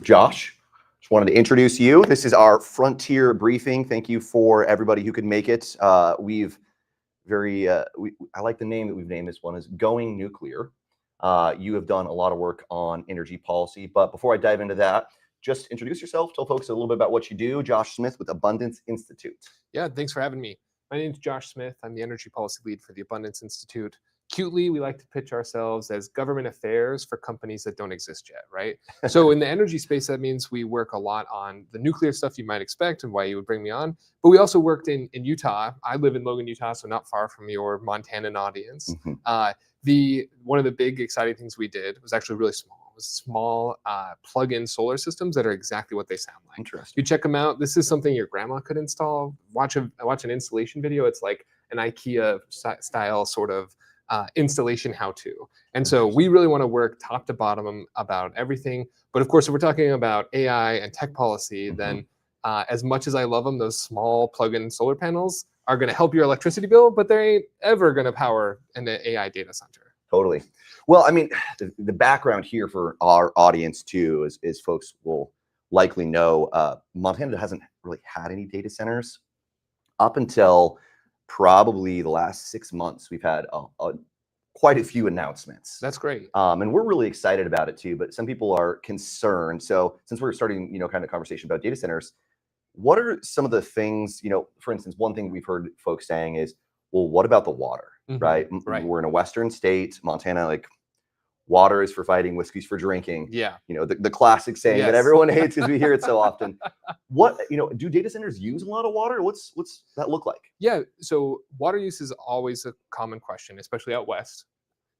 Josh. Just wanted to introduce you. This is our Frontier briefing. Thank you for everybody who could make it. I like the name that we've named this one is Going Nuclear. You have done a lot of work on energy policy, but before I dive into that, just introduce yourself, tell folks a little bit about what you do. Josh Smith with Abundance Institute. Yeah, thanks for having me. My name is Josh Smith. I'm the energy policy lead for the Abundance Institute. Cutely, we like to pitch ourselves as government affairs for companies that don't exist yet, right? So in the energy space, that means we work a lot on the nuclear stuff you might expect and why you would bring me on. But we also worked in Utah. I live in Logan, Utah, so not far from your Montanan audience. One of the big exciting things we did was actually really small. It was small plug-in solar systems that are exactly what they sound like. Interesting. You check them out. This is something your grandma could install. Watch an installation video. It's like an IKEA style sort of installation how-to. And so we really want to work top to bottom about everything. But of course, if we're talking about AI and tech policy, then as much as I love them, those small plug-in solar panels are going to help your electricity bill, but they ain't ever going to power an AI data center. Totally. Well, I mean, the background here for our audience too is folks will likely know Montana hasn't really had any data centers up until probably the last 6 months. We've had quite a few announcements. That's great. And we're really excited about it too, but some people are concerned. So since we're starting, kind of conversation about data centers, what are some of the things, for instance, one thing we've heard folks saying is, well, what about the water, right? We're in a Western state, Montana, like water is for fighting, whiskey's for drinking. Yeah. The classic saying that everyone hates because we hear it so often. What, do data centers use a lot of water? What's that look like? Yeah, so water use is always a common question, especially out west.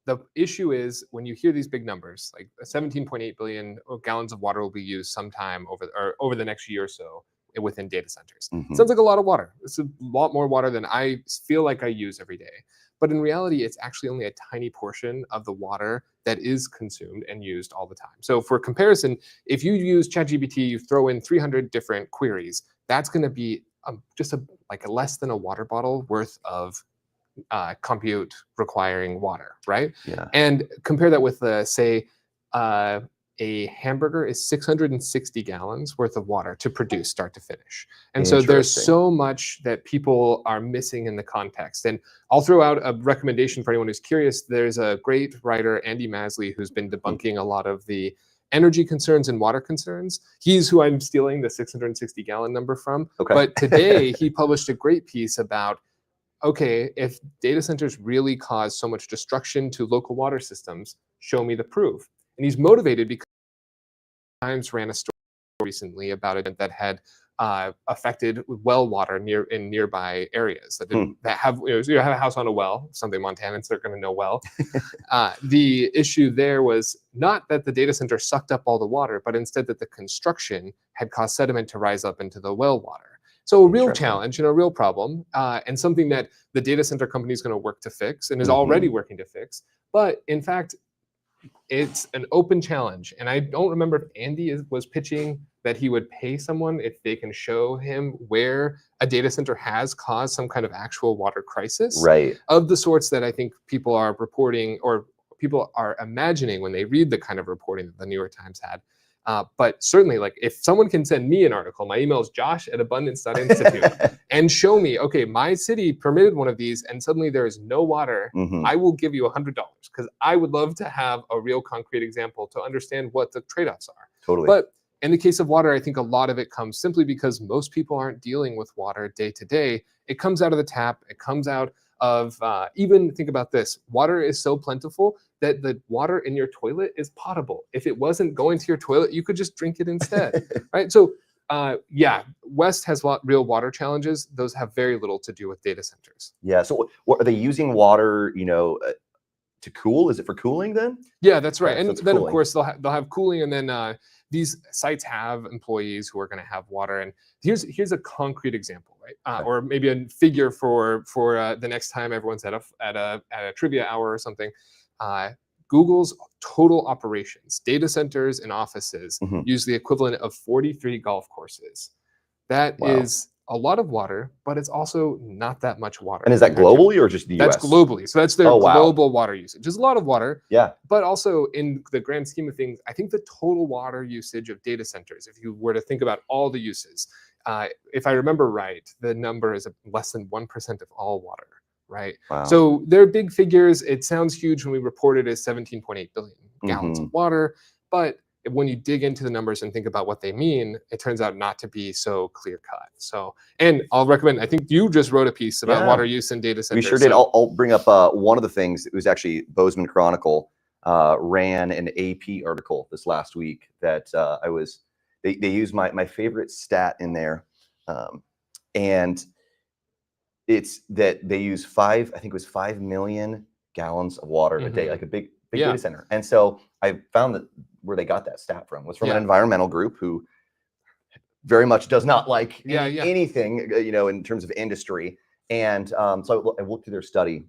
The issue is when you hear these big numbers, like 17.8 billion gallons of water will be used sometime over the next year or so within data centers. Sounds like a lot of water. It's a lot more water than I feel like I use every day. But in reality, it's actually only a tiny portion of the water that is consumed and used all the time. So for comparison, if you use ChatGPT, you throw in 300 different queries, that's going to be like less than a water bottle worth of compute requiring water, right? Yeah. And compare that with, say, a hamburger is 660 gallons worth of water to produce start to finish. And so there's so much that people are missing in the context. And I'll throw out a recommendation for anyone who's curious. There's a great writer, Andy Masley, who's been debunking a lot of the energy concerns and water concerns. He's who I'm stealing the 660 gallon number from. Okay. But today he published a great piece about, okay, if data centers really cause so much destruction to local water systems, show me the proof. And he's motivated because Times ran a story recently about it that had affected well water in nearby areas that have you have a house on a well, something Montanans are going to know well. The issue there was not that the data center sucked up all the water, but instead that the construction had caused sediment to rise up into the well water. So a real challenge and a real problem, and something that the data center company is going to work to fix and is already working to fix. But in fact, it's an open challenge. And I don't remember if Andy was pitching that he would pay someone if they can show him where a data center has caused some kind of actual water crisis, right, of the sorts that I think people are reporting or people are imagining when they read the kind of reporting that the New York Times had. But certainly, like, if someone can send me an article, my email is josh@abundance.institute, and show me, okay, my city permitted one of these and suddenly there is no water, I will give you $100 because I would love to have a real concrete example to understand what the trade-offs are. Totally. But in the case of water, I think a lot of it comes simply because most people aren't dealing with water day to day. It comes out of the tap. It comes out of, even think about this, water is so plentiful that the water in your toilet is potable. If it wasn't going to your toilet, you could just drink it instead, right? So yeah, West has real water challenges. Those have very little to do with data centers. Yeah, so what are they using water, to cool? Is it for cooling then? Yeah, that's right. Okay, And so it's then cooling. of course they'll have cooling, and then these sites have employees who are going to have water. And here's a concrete example, right? Or maybe a figure for the next time everyone's at a trivia hour or something. Google's total operations, data centers and offices, use the equivalent of 43 golf courses. That is a lot of water, but it's also not that much water. And is that compared to- globally or just the That's US? globally. So that's their Oh, wow. global water usage. There's a lot of water, Yeah. but also in the grand scheme of things, I think the total water usage of data centers, if you were to think about all the uses, if I remember right, the number is less than 1% of all water, right? Wow. So they're big figures. It sounds huge when we report it as 17.8 billion gallons Mhm. of water, but when you dig into the numbers and think about what they mean, it turns out not to be so clear cut. So, and I'll recommend, I think you just wrote a piece about Yeah. water use in data centers. We sure did. I'll bring up one of the things. It was actually Bozeman Chronicle ran an AP article this last week that they used my favorite stat in there, and it's that they use I think it was 5 million gallons of water a day, like a big Yeah. data center. And so I found that where they got that stat from was from an Yeah. environmental group who very much does not like Yeah, yeah. anything, in terms of industry. And so I looked through their study.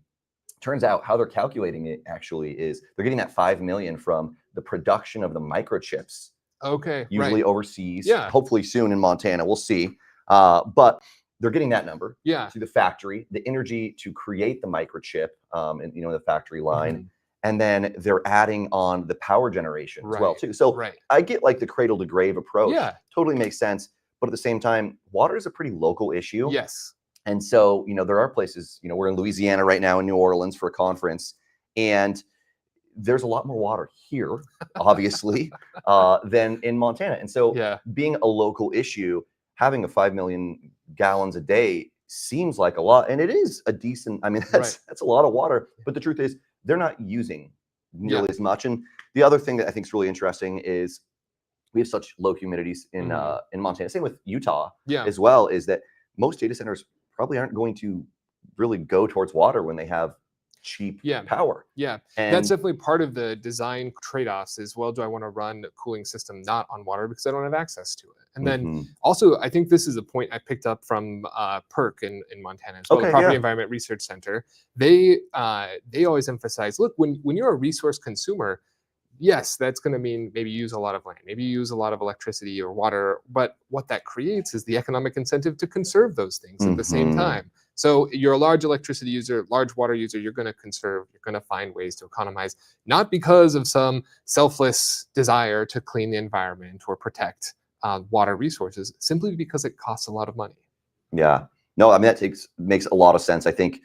Turns out how they're calculating it actually is they're getting that 5 million from the production of the microchips, Okay, usually right. overseas, Yeah. hopefully soon in Montana. We'll see. But they're getting that number Yeah. to the factory, the energy to create the microchip, and the factory line. Mhm. And then they're adding on the power generation as well Right, too. So right. I get like the cradle to grave approach. Yeah. Totally makes sense. But at the same time, water is a pretty local issue. Yes. And so, there are places, we're in Louisiana right now in New Orleans for a conference, and there's a lot more water here, obviously, than in Montana. And so Yeah. being a local issue, having a 5 million gallons a day seems like a lot. And it is a decent, that's a lot of water. But the truth is they're not using nearly as much. And the other thing that I think is really interesting is we have such low humidities in Montana, same with Utah as well, is that most data centers probably aren't going to really go towards water when they have cheap power. Yeah, And that's definitely part of the design trade-offs is, well, do I want to run a cooling system not on water because I don't have access to it? And then also, I think this is a point I picked up from PERC in Montana as well, the Property Environment Research Center. They always emphasize, look, when you're a resource consumer, yes, that's going to mean maybe use a lot of land, maybe use a lot of electricity or water, but what that creates is the economic incentive to conserve those things at the same time. So you're a large electricity user, large water user, you're going to conserve, you're going to find ways to economize, not because of some selfless desire to clean the environment or protect water resources, simply because it costs a lot of money. Yeah, no, that makes a lot of sense. I think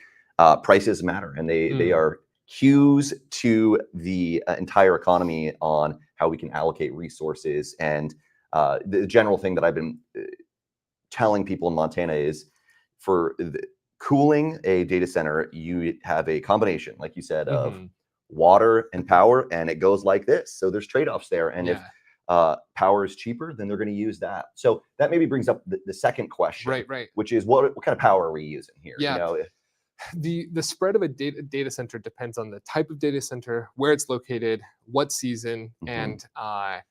prices matter, and they are cues to the entire economy on how we can allocate resources. And the general thing that I've been telling people in Montana is for cooling a data center, you have a combination, like you said, of water and power, and it goes like this. So there's trade-offs there. And if power is cheaper, then they're going to use that. So that maybe brings up the second question, right. which is what kind of power are we using here? Yeah. The spread of a data center depends on the type of data center, where it's located, what season, and I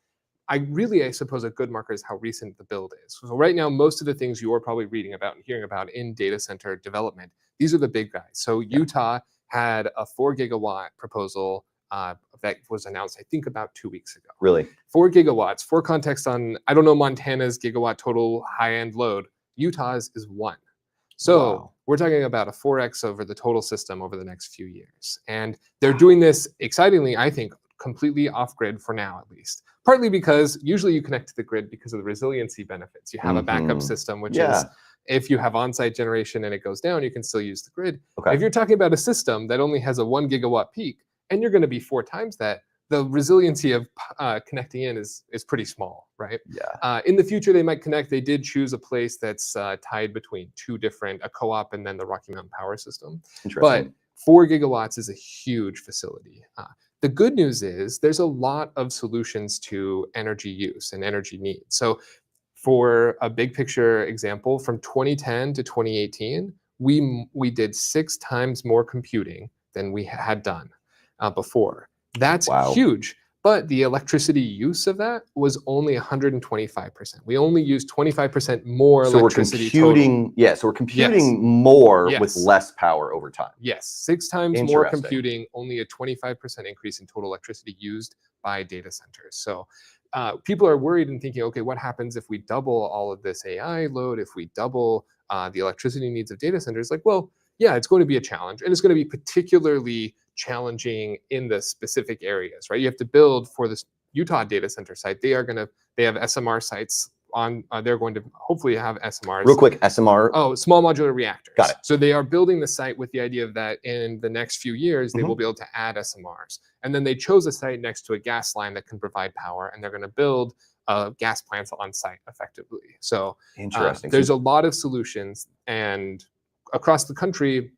suppose a good marker is how recent the build is. So right now, most of the things you're probably reading about and hearing about in data center development, these are the big guys. So Utah had a 4 gigawatt proposal that was announced, I think, about 2 weeks ago. Really? 4 gigawatts. For context on, I don't know Montana's gigawatt total high-end load. Utah's is 1. So we're talking about a 4x over the total system over the next few years. And they're doing this, excitingly, I think, completely off-grid for now, at least. Partly because usually you connect to the grid because of the resiliency benefits. You have a backup system, which is if you have on-site generation and it goes down, you can still use the grid. If you're talking about a system that only has a 1 gigawatt peak, and you're going to be 4 times that, the resiliency of connecting in is pretty small, right? In the future, they might connect. They did choose a place that's tied between 2 different, a co-op and then the Rocky Mountain Power System. But 4 gigawatts is a huge facility. The good news is there's a lot of solutions to energy use and energy needs. So for a big picture example, from 2010 to 2018, we did 6 times more computing than we had done before. That's huge. But the electricity use of that was only 125%. We only used 25% more electricity total. So we're computing more with less power over time. Yes, 6 times more computing, only a 25% increase in total electricity used by data centers. So people are worried and thinking, okay, what happens if we double all of this AI load, if we double the electricity needs of data centers? Like, well, yeah, it's going to be a challenge, and it's going to be particularly challenging in the specific areas, right? You have to build for this Utah data center site. They have SMR sites on. They're going to hopefully have SMRs. Real quick, SMR. Oh, small modular reactors. Got it. So they are building the site with the idea that in the next few years, they will be able to add SMRs. And then they chose a site next to a gas line that can provide power, and they're going to build gas plants on site effectively. So Interesting. There's a lot of solutions, and across the country,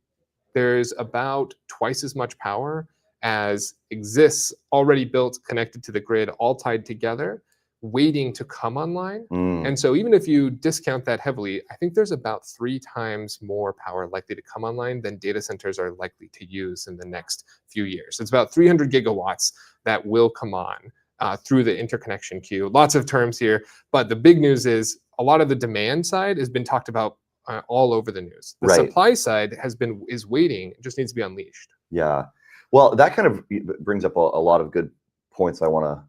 there's about twice as much power as exists already built, connected to the grid, all tied together, waiting to come online. And so even if you discount that heavily, I think there's about 3 times more power likely to come online than data centers are likely to use in the next few years. It's about 300 gigawatts that will come on through the interconnection queue. Lots of terms here, but the big news is a lot of the demand side has been talked about all over the news. The supply side is waiting, it just needs to be unleashed. Yeah. Well, that kind of brings up a lot of good points I want to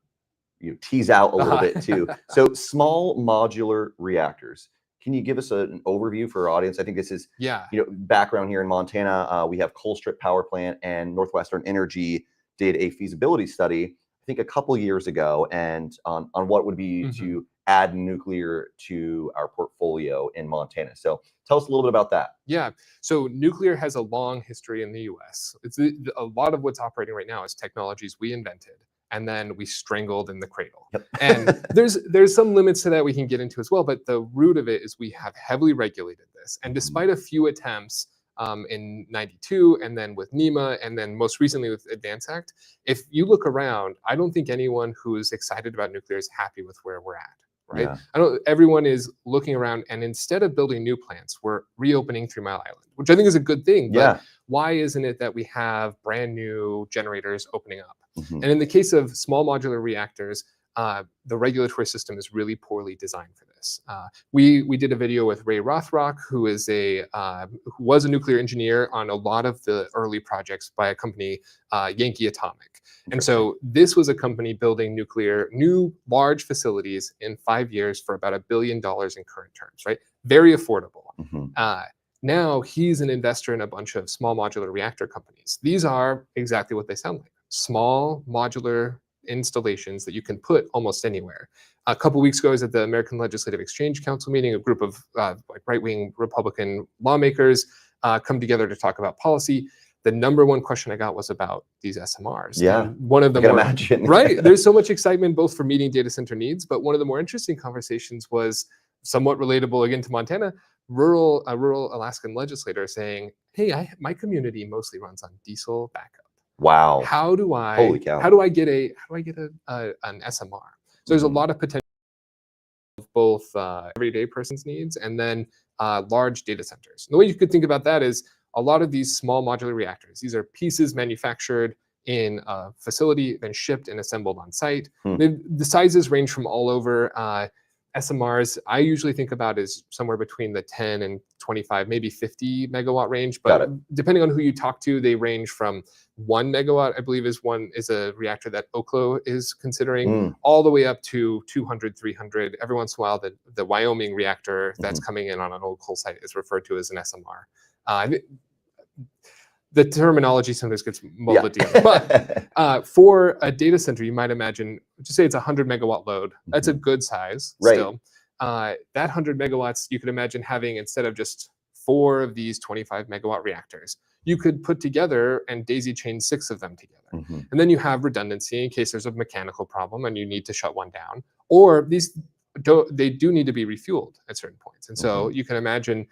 tease out a little bit too. So small modular reactors. Can you give us an overview for our audience? I think this is background here in Montana. We have Colstrip Power Plant, and Northwestern Energy did a feasibility study, I think a couple years ago, and on what would be to add nuclear to our portfolio in Montana. So tell us a little bit about that. Yeah, so nuclear has a long history in the US. It's a lot of what's operating right now is technologies we invented and then we strangled in the cradle. And there's some limits to that we can get into as well, but the root of it is we have heavily regulated this. And despite a few attempts in 92, and then with NEMA, and then most recently with Advance Act, if you look around, I don't think anyone who is excited about nuclear is happy with where we're at. Right? Everyone is looking around, and instead of building new plants, we're reopening 3 Mile Island, which I think is a good thing. But why isn't it that we have brand new generators opening up? And in the case of small modular reactors, the regulatory system is really poorly designed for this. We did a video with Ray Rothrock, who was a nuclear engineer on a lot of the early projects by a company, Yankee Atomic. And so this was a company building new large facilities in 5 years for about $1 billion in current terms, right? Very affordable. Now he's an investor in a bunch of small modular reactor companies. These are exactly what they sound like. Small modular installations that you can put almost anywhere. A couple weeks ago, I was at the American Legislative Exchange Council meeting. A group of right-wing Republican lawmakers come together to talk about policy. The number one question I got was about these SMRs. Yeah, and one of them, I can imagine. Right? There's so much excitement both for meeting data center needs, but one of the more interesting conversations was somewhat relatable again to Montana. A rural Alaskan legislator saying, "Hey, my community mostly runs on diesel backup. Wow. How do I get an SMR?" So there's a lot of potential of both everyday person's needs and then large data centers. And the way you could think about that is a lot of these small modular reactors. These are pieces manufactured in a facility, then shipped and assembled on site. The sizes range from all over. SMRs, I usually think about is somewhere between the 10 and 25, maybe 50 megawatt range. But depending on who you talk to, they range from 1 megawatt, I believe is a reactor that Oklo is considering, all the way up to 200, 300. Every once in a while, the Wyoming reactor that's coming in on an old coal site is referred to as an SMR. The terminology sometimes gets muddled together. But for a data center, you might imagine, just say it's a 100 megawatt load. That's a good size still. That 100 megawatts, you could imagine having, instead of just 4 of these 25 megawatt reactors, you could put together and daisy chain 6 of them together. And then you have redundancy in case there's a mechanical problem and you need to shut one down. Or they do need to be refueled at certain points. And so you can imagine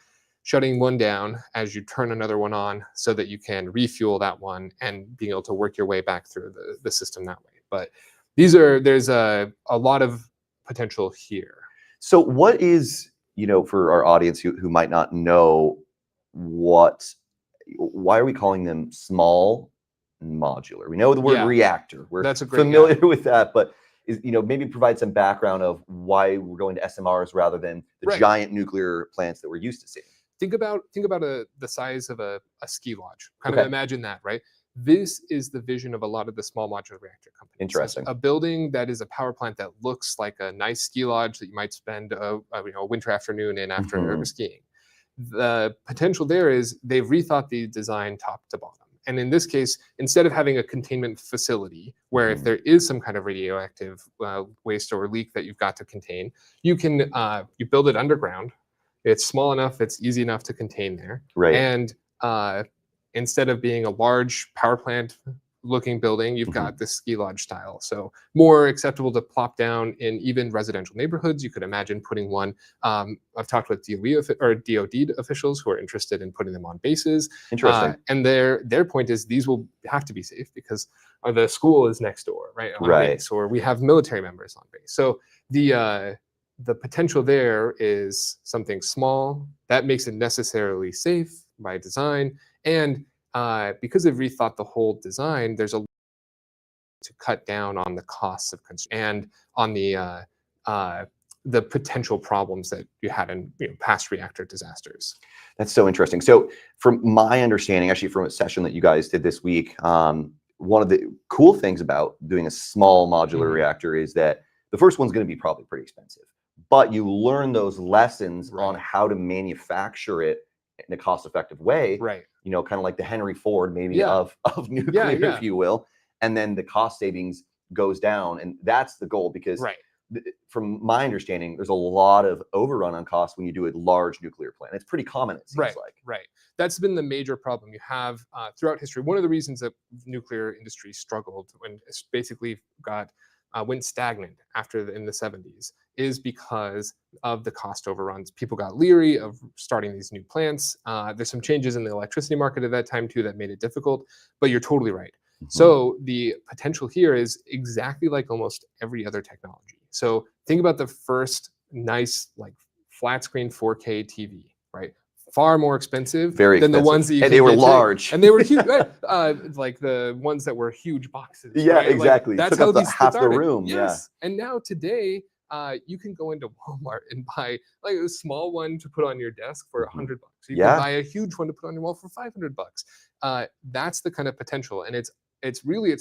shutting one down as you turn another one on so that you can refuel that one and being able to work your way back through the system that way. But there's a lot of potential here. So what is, for our audience who might not know, why are we calling them small modular? We know the word reactor. We're familiar with that, but maybe provide some background of why we're going to SMRs rather than the giant nuclear plants that we're used to seeing. Think about the size of a ski lodge. Kind of imagine that, right? This is the vision of a lot of the small modular reactor companies. Interesting. A building that is a power plant that looks like a nice ski lodge that you might spend a winter afternoon in after Mhm. skiing. The potential there is they've rethought the design top to bottom. And in this case, instead of having a containment facility where if Mhm. there is some kind of radioactive waste or leak that you've got to contain, you can you build it underground. It's small enough, it's easy enough to contain there. Right. And instead of being a large power plant looking building, you've got Mhm. this ski lodge style. So more acceptable to plop down in even residential neighborhoods. You could imagine putting one. I've talked with DOD officials who are interested in putting them on bases. Interesting. And their point is these will have to be safe because the school is next door, right, on Right. base, or we have military members on base. So the potential there is something small that makes it necessarily safe by design, and because they've rethought the whole design, there's a to cut down on the costs of construction and on the potential problems that you had in past reactor disasters. That's so interesting. So from my understanding, actually from a session that you guys did this week, one of the cool things about doing a small modular Mhm. reactor is that the first one's going to be probably pretty expensive, but you learn those lessons on Right. how to manufacture it in a cost-effective way, Right. kind of like the Henry Ford maybe Yeah. of nuclear, Yeah. if you will. And then the cost savings goes down. And that's the goal, because Right. from my understanding, there's a lot of overrun on costs when you do a large nuclear plant. It's pretty common, it seems Right. like. Right. That's been the major problem you have throughout history. One of the reasons that nuclear industry struggled when it's basically went stagnant in the 70s is because of the cost overruns. People got leery of starting these new plants. There's some changes in the electricity market at that time too that made it difficult. But you're totally right. Mhm. So the potential here is exactly like almost every other technology. So think about the first nice like flat screen 4K TV, right? Far more expensive Very than the expensive. ones that you And can they were get today. large. And they were huge, right? Like the ones that were huge boxes. Yeah, right? Like, exactly. that's Took how up these half the started. room. Yeah. Yes. And now today, you can go into Walmart and buy like a small one to put on your desk for Mhm. $100. You can Yeah. buy a huge one to put on your wall for $500. That's the kind of potential, and it's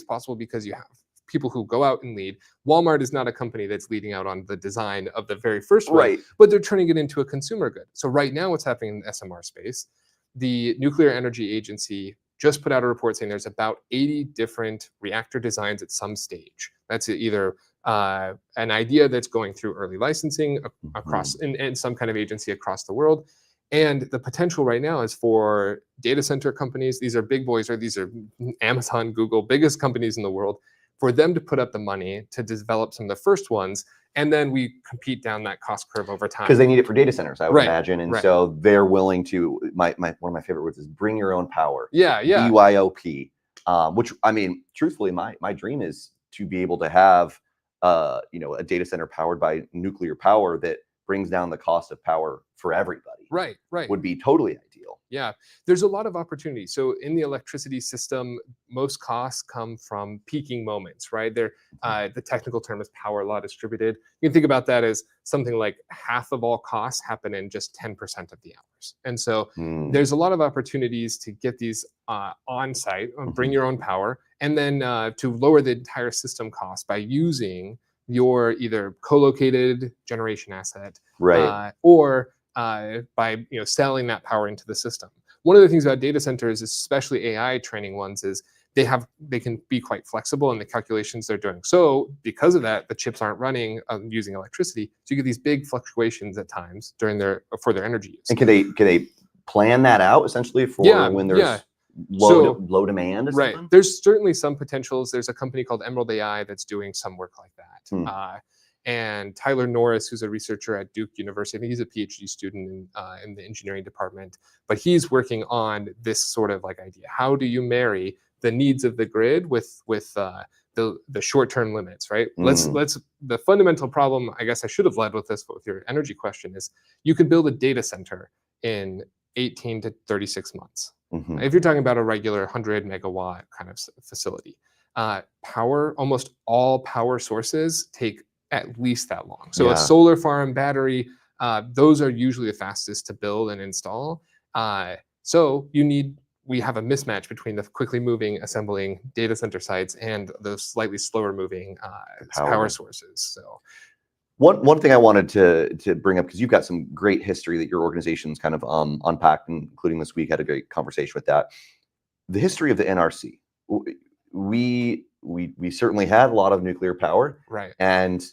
possible because you have people who go out and lead. Walmart is not a company that's leading out on the design of the very first one, Right. but they're turning it into a consumer good. So right now, what's happening in the SMR space? The Nuclear Energy Agency just put out a report saying there's about 80 different reactor designs at some stage. That's either an idea that's going through early licensing across Mhm. in some kind of agency across the world. And the potential right now is for data center companies. These are big boys, or these are Amazon, Google, biggest companies in the world, for them to put up the money to develop some of the first ones. And then we compete down that cost curve over time. Because they need it for data centers, I would Right, imagine. And right. so they're willing to, one of my favorite words is bring your own power. Yeah. BYOP. Which, I mean, truthfully, my dream is to be able to have a data center powered by nuclear power that brings down the cost of power for everybody. Right. Would be totally ideal. Yeah, there's a lot of opportunity. So in the electricity system, most costs come from peaking moments, right? The technical term is power law distributed. You can think about that as something like half of all costs happen in just 10% of the hours. And so there's a lot of opportunities to get these on site, bring your own power, and then to lower the entire system cost by using your either co-located generation asset, Right. or by selling that power into the system. One of the things about data centers, especially AI training ones, is they can be quite flexible in the calculations they're doing. So because of that, the chips aren't running using electricity. So you get these big fluctuations at times for their energy use. And can they plan that out essentially for when there's low demand or right. something? There's certainly some potentials. There's a company called Emerald AI that's doing some work like that. And Tyler Norris, who's a researcher at Duke University, I think he's a PhD student in the engineering department, but he's working on this sort of like idea. How do you marry the needs of the grid with the short-term limits, right? The fundamental problem, I guess I should have led with this, but with your energy question, is you can build a data center in 18 to 36 months. If you're talking about a regular 100 megawatt kind of facility, almost all power sources take at least that long. So a solar farm, battery, those are usually the fastest to build and install. So you need we have a mismatch between the quickly moving, assembling data center sites and those slightly slower moving power sources. So one thing I wanted to bring up, because you've got some great history that your organization's kind of unpacked, including this week, had a great conversation with that. The history of the NRC. We certainly had a lot of nuclear power, right. And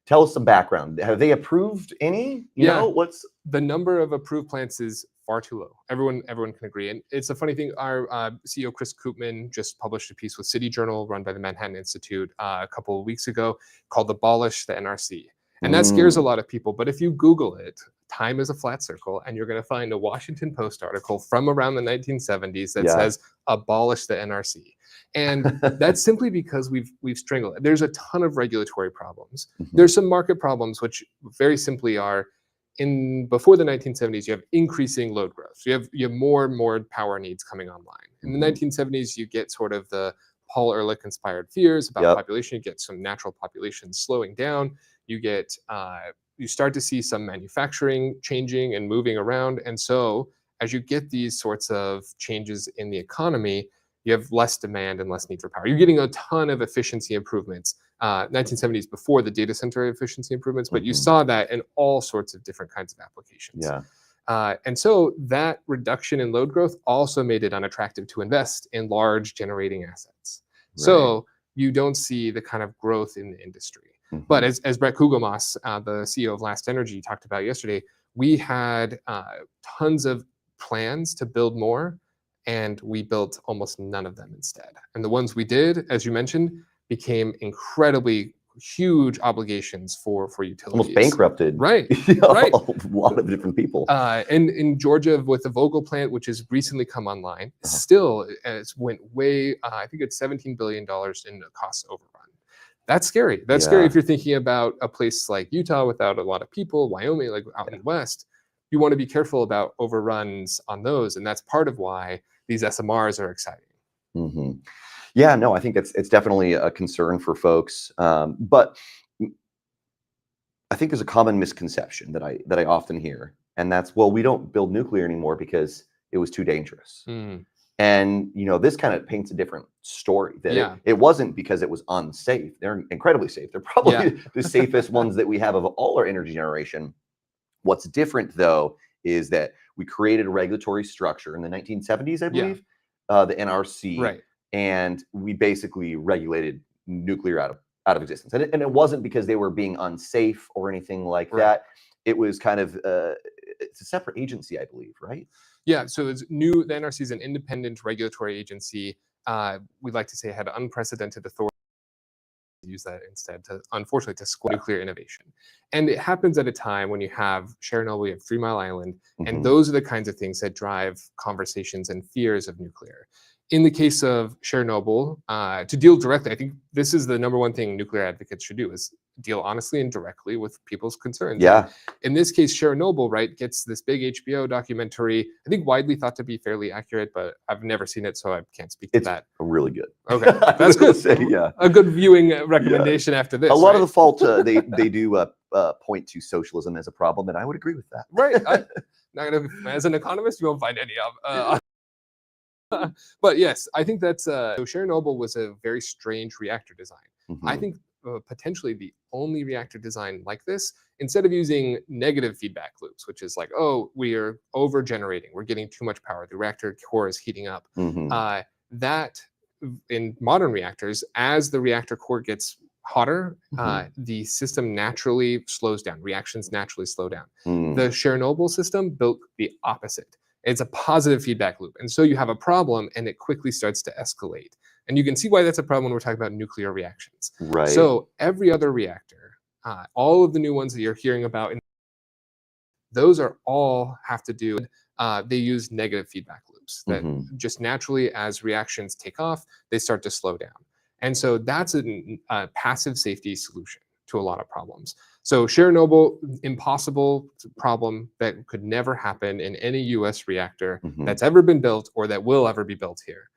tell us some background. Have they approved any? You know, what's the number of approved plants is far too low. Everyone can agree. And it's a funny thing. Our CEO Chris Koopman just published a piece with City Journal, run by the Manhattan Institute, a couple of weeks ago, called "Abolish the NRC." And that scares a lot of people. But if you Google it, time is a flat circle, and you're going to find a Washington Post article from around the 1970s that says "Abolish the NRC." And that's simply because we've strangled it. There's a ton of regulatory problems. There's some market problems, which very simply are, before the 1970s, you have increasing load growth. So you have more and more power needs coming online. In the 1970s, you get sort of the Paul Ehrlich inspired fears about population. You get some natural population slowing down. You get you start to see some manufacturing changing and moving around. And so as you get these sorts of changes in the economy, you have less demand and less need for power. You're getting a ton of efficiency improvements. 1970s before the data center efficiency improvements, but you saw that in all sorts of different kinds of applications. And so that reduction in load growth also made it unattractive to invest in large generating assets. So you don't see the kind of growth in the industry. But as Brett Kugelmas, the CEO of Last Energy, talked about yesterday, we had tons of plans to build more, and we built almost none of them instead. And the ones we did, as you mentioned, became incredibly huge obligations for utilities. Almost bankrupted, right? A lot of different people. And in Georgia, with the Vogtle plant, which has recently come online, still it's went way. I think it's $17 billion in cost overrun. That's scary. That's scary if you're thinking about a place like Utah without a lot of people, Wyoming, like out in the West. You want to be careful about overruns on those, and that's part of why these SMRs are exciting. Yeah, no, I think it's definitely a concern for folks. But I think there's a common misconception that I often hear, and that's, well, we don't build nuclear anymore because it was too dangerous. And this kind of paints a different story, that it wasn't because it was unsafe. They're incredibly safe. They're probably the safest ones that we have of all our energy generation. What's different, though, is that we created a regulatory structure in the 1970s, I believe, the NRC, and we basically regulated nuclear out of existence. And it wasn't because they were being unsafe or anything like that. It was kind of it's a separate agency, I believe, right? Yeah, so it's new. The NRC is an independent regulatory agency. We'd like to say it had unprecedented authority. Use that instead unfortunately to squash nuclear innovation. And it happens at a time when you have Chernobyl, you have 3 Mile Island, and those are the kinds of things that drive conversations and fears of nuclear. In the case of Chernobyl, to deal directly, I think this is the number one thing nuclear advocates should do, is deal honestly and directly with people's concerns. In this case, Chernobyl, gets this big HBO documentary, I think widely thought to be fairly accurate, but I've never seen it, so I can't speak to that. Really good. Okay, that's good. A good viewing recommendation after this. A lot of the fault, they do point to socialism as a problem, and I would agree with that. Not gonna, as an economist, you won't find any of. But yes, I think that's so Chernobyl was a very strange reactor design. I think potentially the only reactor design like this, instead of using negative feedback loops, which is like, oh, we are over generating, we're getting too much power, the reactor core is heating up. That in modern reactors, as the reactor core gets hotter, the system naturally slows down. Reactions naturally slow down. The Chernobyl system built the opposite. It's a positive feedback loop. And so you have a problem and it quickly starts to escalate. And you can see why that's a problem when we're talking about nuclear reactions. So every other reactor, all of the new ones that you're hearing about, those are all have to do, they use negative feedback loops that just naturally, as reactions take off, they start to slow down. And so that's a passive safety solution to a lot of problems. So Chernobyl, impossible problem that could never happen in any US reactor that's ever been built or that will ever be built here.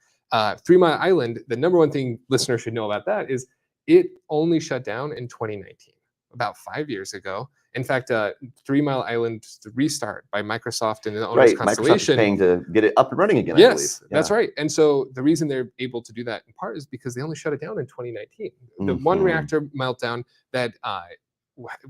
3 Mile Island, the number one thing listeners should know about that is it only shut down in 2019, about 5 years ago. In fact, 3 Mile Island, the restart by Microsoft and the owners Right. Microsoft is Constellation. paying to get it up and running again, I believe. Yes, that's right. And so the reason they're able to do that in part is because they only shut it down in 2019. The one reactor meltdown that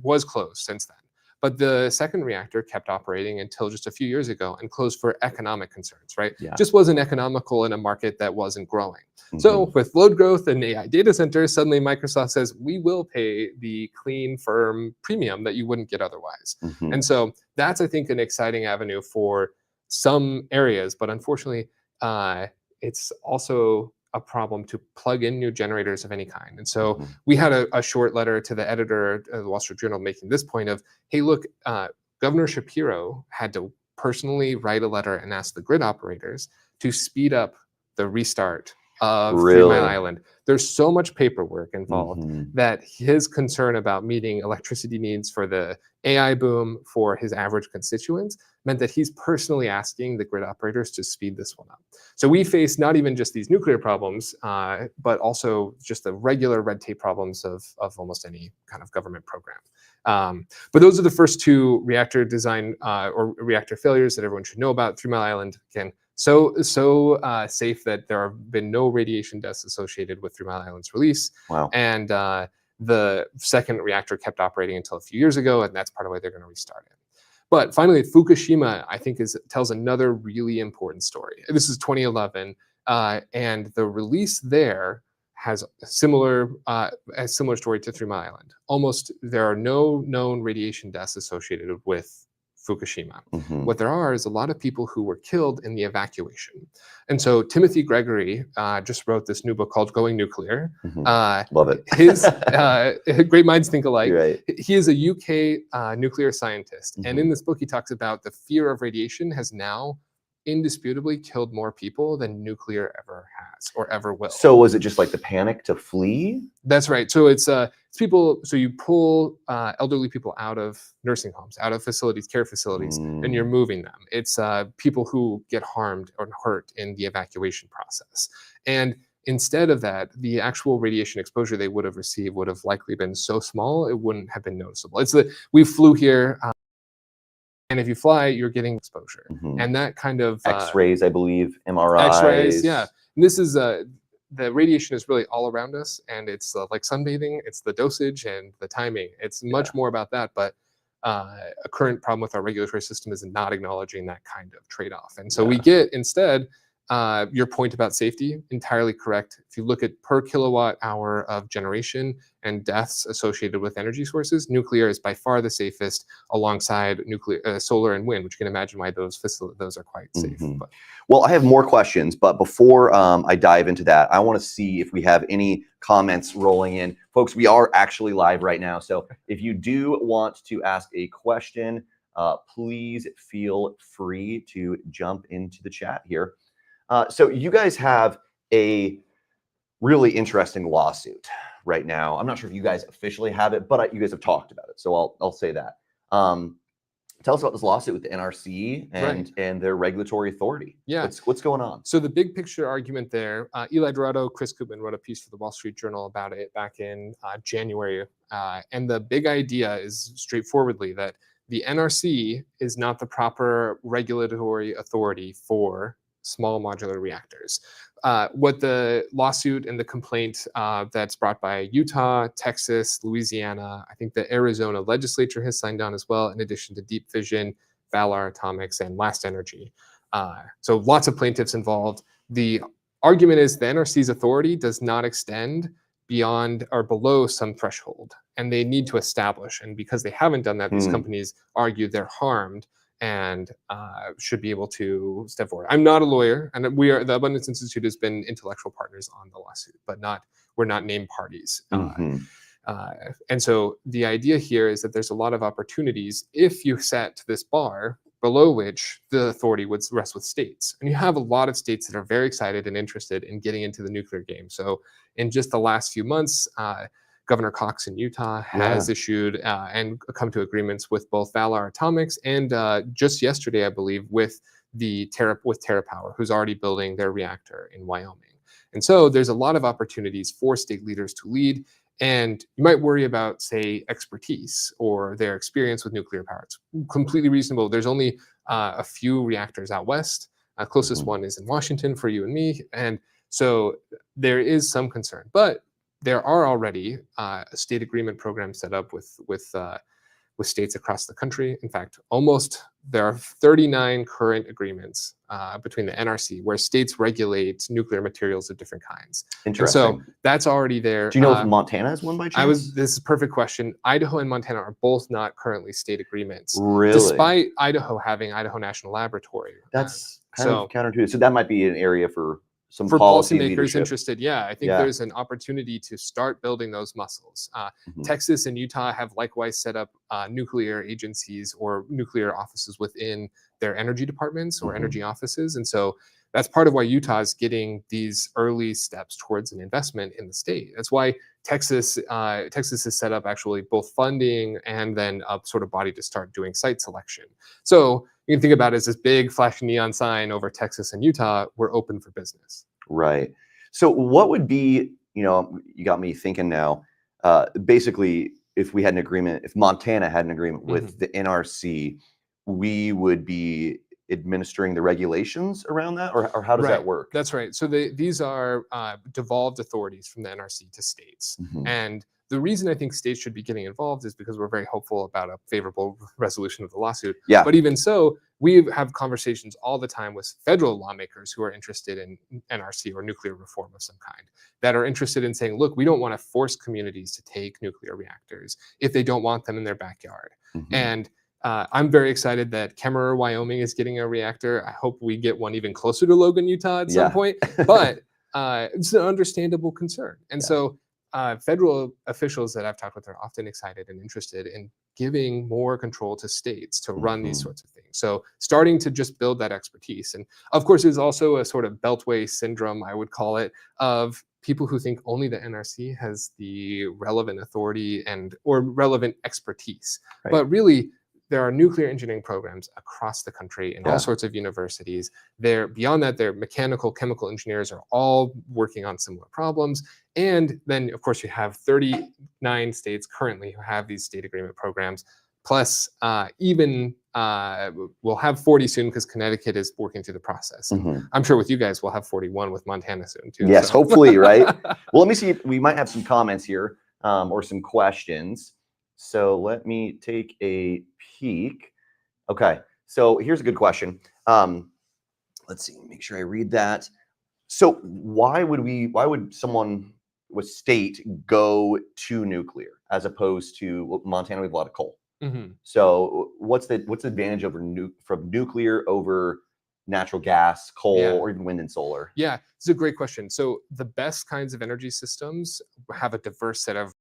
was closed since then. But the second reactor kept operating until just a few years ago and closed for economic concerns, right? Yeah. Just wasn't economical in a market that wasn't growing. So with load growth and AI data centers, suddenly Microsoft says, we will pay the clean, firm premium that you wouldn't get otherwise. And so that's, I think, an exciting avenue for some areas, but unfortunately, it's also a problem to plug in new generators of any kind. And so we had a short letter to the editor of the Wall Street Journal making this point of, hey, look, Governor Shapiro had to personally write a letter and ask the grid operators to speed up the restart of 3 Mile Island. There's so much paperwork involved that his concern about meeting electricity needs for the AI boom for his average constituents meant that he's personally asking the grid operators to speed this one up. So we face not even just these nuclear problems, but also just the regular red tape problems of almost any kind of government program. But those are the first two reactor design or reactor failures that everyone should know about. 3 Mile Island, again, so safe that there have been no radiation deaths associated with 3 Mile Island's release. Wow. And the second reactor kept operating until a few years ago, and that's part of why they're going to restart it. But finally, Fukushima, I think, tells another really important story. This is 2011, and the release there has a similar story to 3 Mile Island. Almost there are no known radiation deaths associated with Fukushima. What there are is a lot of people who were killed in the evacuation. And so Timothy Gregory just wrote this new book called Going Nuclear. Love it. His great minds think alike. Right. He is a UK nuclear scientist. And in this book, he talks about the fear of radiation has now indisputably killed more people than nuclear ever has or ever will. So was it just like the panic to flee? That's right. So it's people. So you pull elderly people out of nursing homes, out of facilities, care facilities, and you're moving them. It's people who get harmed or hurt in the evacuation process. And instead of that, the actual radiation exposure they would have received would have likely been so small it wouldn't have been noticeable. It's we flew here. And if you fly, you're getting exposure. And that kind of X-rays, I believe, MRIs. X-rays, yeah. And this is the radiation is really all around us, and it's like sunbathing. It's the dosage and the timing. It's much more about that. But a current problem with our regulatory system is not acknowledging that kind of trade-off. And so we get instead your point about safety, entirely correct. If you look at per kilowatt hour of generation and deaths associated with energy sources, nuclear is by far the safest alongside nuclear, solar and wind, which you can imagine why those are quite safe. But. Well, I have more questions, but before I dive into that, I want to see if we have any comments rolling in. Folks, we are actually live right now. So if you do want to ask a question, please feel free to jump into the chat here. So you guys have a really interesting lawsuit right now. I'm not sure if you guys officially have it, but you guys have talked about it. So I'll say that. Tell us about this lawsuit with the NRC and their regulatory authority. Yeah. What's going on? So the big picture argument there, Eli Dorado, Chris Koopman wrote a piece for the Wall Street Journal about it back in January. And the big idea is straightforwardly that the NRC is not the proper regulatory authority for small modular reactors. What the lawsuit and the complaint that's brought by Utah, Texas, Louisiana, I think the Arizona legislature has signed on as well, in addition to Deep Fission, Valar Atomics, and Last Energy. So lots of plaintiffs involved. The argument is the NRC's authority does not extend beyond or below some threshold, and they need to establish. And because they haven't done that, these companies argue they're harmed and should be able to step forward. I'm not a lawyer, and the Abundance Institute has been intellectual partners on the lawsuit, but we're not named parties. And so the idea here is that there's a lot of opportunities if you set this bar below which the authority would rest with states. And you have a lot of states that are very excited and interested in getting into the nuclear game. So in just the last few months, Governor Cox in Utah has issued and come to agreements with both Valar Atomics and just yesterday, I believe, with TerraPower, who's already building their reactor in Wyoming. And so there's a lot of opportunities for state leaders to lead. And you might worry about, say, expertise or their experience with nuclear power. It's completely reasonable. There's only a few reactors out west. Closest Mhm. one is in Washington for you and me. And so there is some concern. But there are already state agreement programs set up with states across the country. In fact, there are 39 current agreements between the NRC where states regulate nuclear materials of different kinds. And so Interesting. that's already there. Do you know if Montana is one by chance? This is a perfect question. Idaho and Montana are both not currently state agreements, Really? despite Idaho having Idaho National Laboratory. That's kind of So counterintuitive. So that might be an area for some for policy policymakers leadership. interested, yeah, I think Yeah. there's an opportunity to start building those muscles. Mhm. Texas and Utah have likewise set up nuclear agencies or nuclear offices within their energy departments or Mhm. energy offices. And so that's part of why Utah is getting these early steps towards an investment in the state. That's why Texas has set up actually both funding and then a sort of body to start doing site selection. So you can think about it as this big flashing neon sign over Texas and Utah. We're open for business. Right. So what would be, you got me thinking now, basically, if we had an agreement, if Montana had an agreement with the NRC, we would be administering the regulations around that, or how does that Right. work? That's right. So these are devolved authorities from the NRC to states. Mhm. And the reason I think states should be getting involved is because we're very hopeful about a favorable resolution of the lawsuit. Yeah. But even so, we have conversations all the time with federal lawmakers who are interested in NRC or nuclear reform of some kind, that are interested in saying, look, we don't want to force communities to take nuclear reactors if they don't want them in their backyard. Mhm. And I'm very excited that Kemmerer, Wyoming is getting a reactor. I hope we get one even closer to Logan, Utah at some Yeah. point. But it's an understandable concern. And Yeah. so federal officials that I've talked with are often excited and interested in giving more control to states to run these Mhm. sorts of things. So starting to just build that expertise. And of course, there's also a sort of beltway syndrome, I would call it, of people who think only the NRC has the relevant authority and or relevant expertise. Right. But really, there are nuclear engineering programs across the country in all Yeah. sorts of universities. Beyond that, their mechanical, chemical engineers are all working on similar problems. And then, of course, you have 39 states currently who have these state agreement programs. Plus, we'll have 40 soon because Connecticut is working through the process. And Mhm. I'm sure with you guys, we'll have 41 with Montana soon too. Yes, So. hopefully, right? Well, let me see if we might have some comments here, or some questions. So let me take a peek. Okay, so here's a good question. Let's see, make sure I read that. So why would someone with state go to nuclear as opposed to, well, Montana? We have a lot of coal. Mhm. So what's the advantage from nuclear over natural gas, coal, Yeah. or even wind and solar? Yeah, it's a great question. So the best kinds of energy systems have a diverse set of,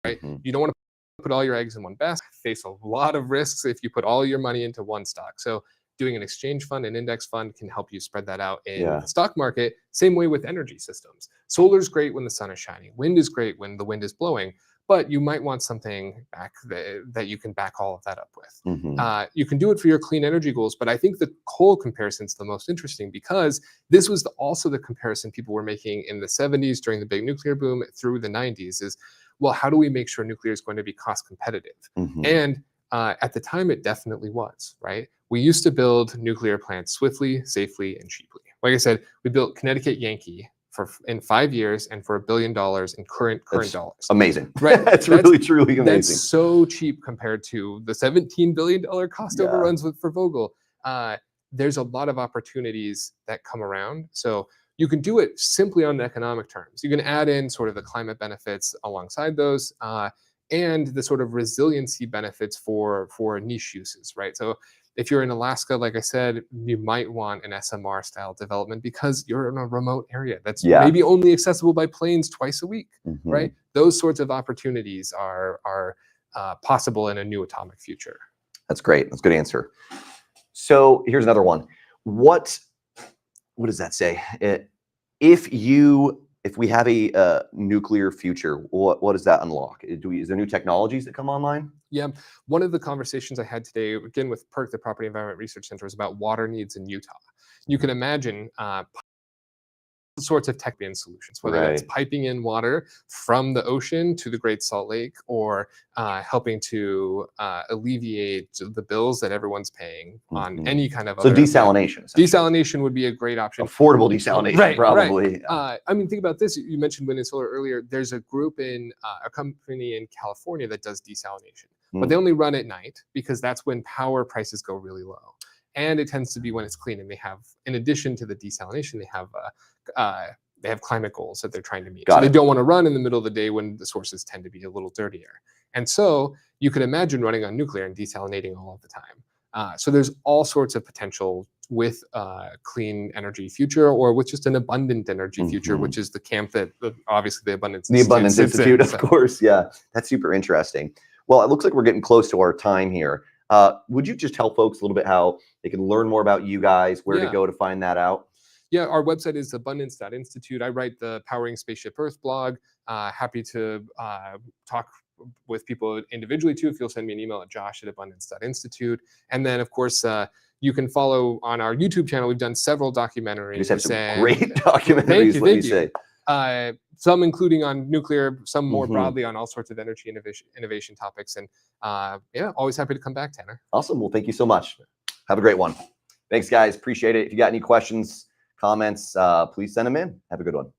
right? Mhm. You don't want to put all your eggs in one basket, face a lot of risks if you put all your money into one stock. So doing an exchange fund, an index fund can help you spread that out in Yeah. the stock market. Same way with energy systems. Solar's great when the sun is shining. Wind is great when the wind is blowing. But you might want something back that you can back all of that up with. Mhm. You can do it for your clean energy goals, but I think the coal comparison is the most interesting because this was also the comparison people were making in the 70s during the big nuclear boom through the 90s is, well, how do we make sure nuclear is going to be cost competitive? Mhm. And at the time, it definitely was, right? We used to build nuclear plants swiftly, safely, and cheaply. Like I said, we built Connecticut Yankee in 5 years and for $1 billion in current That's dollars. amazing. Right. That's really, truly That's amazing. so cheap compared to the $17 billion cost Yeah. overruns for Vogtle. There's a lot of opportunities that come around. So you can do it simply on economic terms. You can add in sort of the climate benefits alongside those, and the sort of resiliency benefits for niche uses, right? So if you're in Alaska, like I said, you might want an SMR style development because you're in a remote area that's Yeah. maybe only accessible by planes twice a week, Mhm. right? Those sorts of opportunities are possible in a new atomic future. That's great. That's a good answer. So here's another one. What does that say? If we have a nuclear future, what does that unlock? Is there new technologies that come online? Yeah, one of the conversations I had today, again with PERC, the Property Environment Research Center, was about water needs in Utah. You can imagine sorts of tech and solutions, whether that's Right. piping in water from the ocean to the Great Salt Lake, or helping to alleviate the bills that everyone's paying on Mhm. any kind of So other desalination, essentially. desalination would be a great option. Affordable desalination, Right, probably. I mean, think about this. You mentioned wind and solar earlier. There's a group in a company in California that does desalination, but they only run at night because that's when power prices go really low. And it tends to be when it's clean. And they have, in addition to the desalination, they have climate goals that they're trying to meet. So Got they it. don't want to run in the middle of the day when the sources tend to be a little dirtier. And so you could imagine running on nuclear and desalinating all of the time. So there's all sorts of potential with clean energy future, or with just an abundant energy future, which is the camp that obviously the Abundance Institute, sits of in. course. Yeah, that's super interesting. Well, it looks like we're getting close to our time here. Would you just tell folks a little bit how they can learn more about you guys, where to go to find that out? Yeah, our website is abundance.institute. I write the Powering Spaceship Earth blog. Happy to talk with people individually too. If you'll send me an email at josh@abundance.institute. And then, of course, you can follow on our YouTube channel. We've done several documentaries. You just have some great documentaries, Thank you, let me thank you. say. Some including on nuclear, some more broadly on all sorts of energy innovation topics. And yeah, always happy to come back, Tanner. Awesome. Well, thank you so much. Have a great one. Thanks, guys. Appreciate it. If you got any questions, comments, please send them in. Have a good one.